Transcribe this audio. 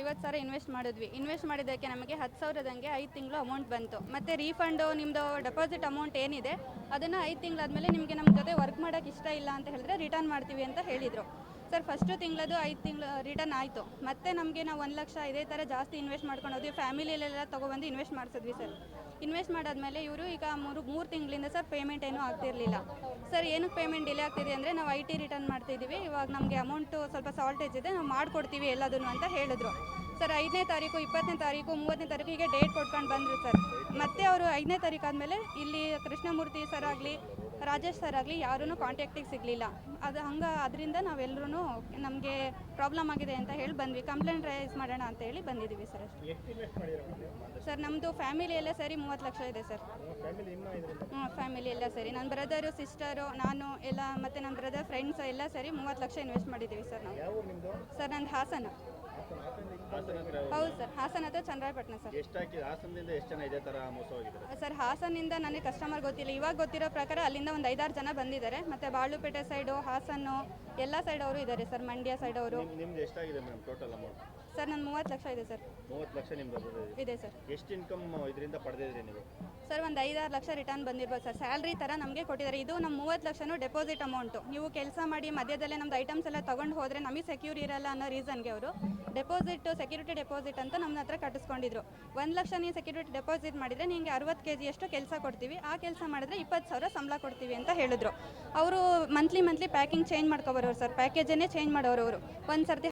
50,000 invest ಮಾಡಿದ್ದಕ್ಕೆ ನಮಗೆ 10,000ದಂಗೆ 5 ತಿಂಗಳು ಅಮೌಂಟ್ ಬಂತು. ಮತ್ತು ರೀಫಂಡು ನಿಮ್ಮದು ಡೆಪಾಸಿಟ್ ಅಮೌಂಟ್ ಏನಿದೆ ಅದನ್ನು 5 ತಿಂಗಳಾದಮೇಲೆ ನಿಮಗೆ ನಮ್ಮ ಜೊತೆ ವರ್ಕ್ ಮಾಡೋಕ್ಕೆ ಇಷ್ಟ ಇಲ್ಲ ಅಂತ ಹೇಳಿದ್ರೆ ರಿಟರ್ನ್ ಮಾಡ್ತೀವಿ ಅಂತ ಹೇಳಿದರು. ಸರ್ ಫಸ್ಟು ತಿಂಗಳದು 5 ತಿಂಗಳು ರಿಟರ್ನ್ ಆಯಿತು. ಮತ್ತು ನಮಗೆ ನಾವು 1 ಲಕ್ಷ ಇದೇ ಥರ ಜಾಸ್ತಿ ಇನ್ವೆಸ್ಟ್ ಮಾಡ್ಕೊಂಡು ಹೋದ್ವಿ. ಫ್ಯಾಮಿಲಿಯಲ್ಲೆಲ್ಲ ತೊಗೊಬಂದು ಇನ್ವೆಸ್ಟ್ ಮಾಡಿಸಿದ್ವಿ ಸರ್. ಇನ್ವೆಸ್ಟ್ ಮಾಡಾದಮೇಲೆ ಇವರು ಈಗ ಮೂರು ತಿಂಗಳಿಂದ ಸರ್ ಪೇಮೆಂಟ್ ಏನೂ ಆಗ್ತಿರಲಿಲ್ಲ. ಸರ್ ಏನಕ್ಕೆ ಪೇಮೆಂಟ್ ಡಿಲೇ ಆಗ್ತಿದೆ ಅಂದರೆ ನಾವು IT ರಿಟರ್ನ್ ಮಾಡ್ತಿದ್ದೀವಿ, ಇವಾಗ ನಮಗೆ ಅಮೌಂಟು ಸ್ವಲ್ಪ ಶಾರ್ಟೇಜ್ ಇದೆ, ನಾವು ಮಾಡಿಕೊಡ್ತೀವಿ ಎಲ್ಲದನ್ನು ಅಂತ ಹೇಳಿದ್ರು. ಸರ್ 5ನೇ ತಾರೀಕು, 20ನೇ ತಾರೀಕು, 30ನೇ ತಾರೀಕು ಹೀಗೆ ಡೇಟ್ ಕೊಟ್ಕೊಂಡು ಬಂದರು ಸರ್. ಮತ್ತೆ ಅವರು 5ನೇ ತಾರೀಕು ಆದಮೇಲೆ ಇಲ್ಲಿ ಕೃಷ್ಣಮೂರ್ತಿ ಸರ್ ಆಗಲಿ ರಾಜೇಶ್ ಸರ್ ಆಗಲಿ ಯಾರೂ ಕಾಂಟ್ಯಾಕ್ಟಿಗೆ ಸಿಗಲಿಲ್ಲ. ಅದರಿಂದ ನಾವೆಲ್ಲರೂ ನಮಗೆ ಪ್ರಾಬ್ಲಮ್ ಆಗಿದೆ ಅಂತ ಹೇಳಿ ಬಂದ್ವಿ, ಕಂಪ್ಲೇಂಟ್ ರೈಸ್ ಮಾಡೋಣ ಅಂತ ಹೇಳಿ ಬಂದಿದ್ದೀವಿ ಸರ್. ಸರ್ ನಮ್ಮದು ಫ್ಯಾಮಿಲಿ ಎಲ್ಲ ಸೇರಿ 30 ಲಕ್ಷ ಇದೆ ಸರ್. ಫ್ಯಾಮಿಲಿ ಎಲ್ಲ ಸೇರಿ ನನ್ನ ಬ್ರದರು, ಸಿಸ್ಟರು, ನಾನು ಎಲ್ಲ ಮತ್ತು ನನ್ನ ಬ್ರದರ್ ಫ್ರೆಂಡ್ಸ್ ಎಲ್ಲ ಸೇರಿ 30 ಲಕ್ಷ ಇನ್ವೆಸ್ಟ್ ಮಾಡಿದ್ದೀವಿ ಸರ್ ನಾವು. ಸರ್ ನಂದು ಹಾಸನ. ಹೌದು ಸರ್, ಹಾಸನ ಹತ್ರ ಚನ್ನರಾಯಪಟ್ಟಣ ಸರ್. ಸರ್ ಹಾಸನಿಂದ ನನಗೆ ಕಸ್ಟಮರ್ ಗೊತ್ತಿಲ್ಲ, ಇವಾಗ ಗೊತ್ತಿರೋ ಪ್ರಕಾರ ಅಲ್ಲಿಂದ ಒಂದು 5-6 ಜನ ಬಂದಿದ್ದಾರೆ. ಮತ್ತು ಬಾಳುಪೇಟೆ ಸೈಡು, ಹಾಸನ್ನು ಎಲ್ಲ ಸೈಡ್ ಅವರು ಇದ್ದಾರೆ ಸರ್, ಮಂಡ್ಯ ಸೈಡ್ ಅವರು. ಸರ್ ನನ್ನ 30 ಲಕ್ಷ ಇದೆ ಸರ್. 30 ಲಕ್ಷ ನಿಮ್ಮದು ಇದೆ ಸರ್. ಎಷ್ಟು ಇನ್ಕಮ್ ಇದರಿಂದ ಪಡೆದಿದ್ರಿ ನೀವು? ಸರ್ ಒಂದು 5-6 ಲಕ್ಷ ರಿಟರ್ನ್ ಬಂದಿರ್ಬೋದು ಸರ್, ಸ್ಯಾಲ್ರಿ ಥರ ನಮಗೆ ಕೊಟ್ಟಿದ್ದಾರೆ. ಇದು ನಮ್ಮ 30 ಲಕ್ಷನೂ ಡೆಪಾಸಿಟ್ ಅಮೌಂಟು. ನೀವು ಕೆಲಸ ಮಾಡಿ ಮಧ್ಯದಲ್ಲೇ ನಮ್ಮದು ಐಟಮ್ಸ್ ಎಲ್ಲ ತೊಗೊಂಡು ಹೋದರೆ ನಮಗೆ ಸೆಕ್ಯೂರ್ ಇರಲ್ಲ ಅನ್ನೋ ರೀಸನ್ಗೆ ಅವರು ಸೆಕ್ಯೂರಿಟಿ ಡೆಪಾಸಿಟ್ ಅಂತ ನಮ್ಮ ಹತ್ರ ಕಟ್ಟಿಸ್ಕೊಂಡಿದ್ರು. 1 ಲಕ್ಷ ನೀವು ಸೆಕ್ಯೂರಿಟಿ ಡೆಪಾಸಿಟ್ ಮಾಡಿದರೆ ನಿಮಗೆ 60 kg ಅಷ್ಟು ಕೆಲಸ ಕೊಡ್ತೀವಿ, ಆ ಕೆಲಸ ಮಾಡಿದ್ರೆ 20,000 ಸಂಬಳ ಕೊಡ್ತೀವಿ ಅಂತ ಹೇಳಿದ್ರು. ಅವರು ಮಂತ್ಲಿ ಪ್ಯಾಕಿಂಗ್ ಚೇಂಜ್ ಮಾಡ್ಕೊಬರೋರು ಸರ್, ಪ್ಯಾಕೇಜನ್ನೇ ಚೇಂಜ್ ಮಾಡೋರು ಅವರು. ಒಂದು ಸರ್ತಿ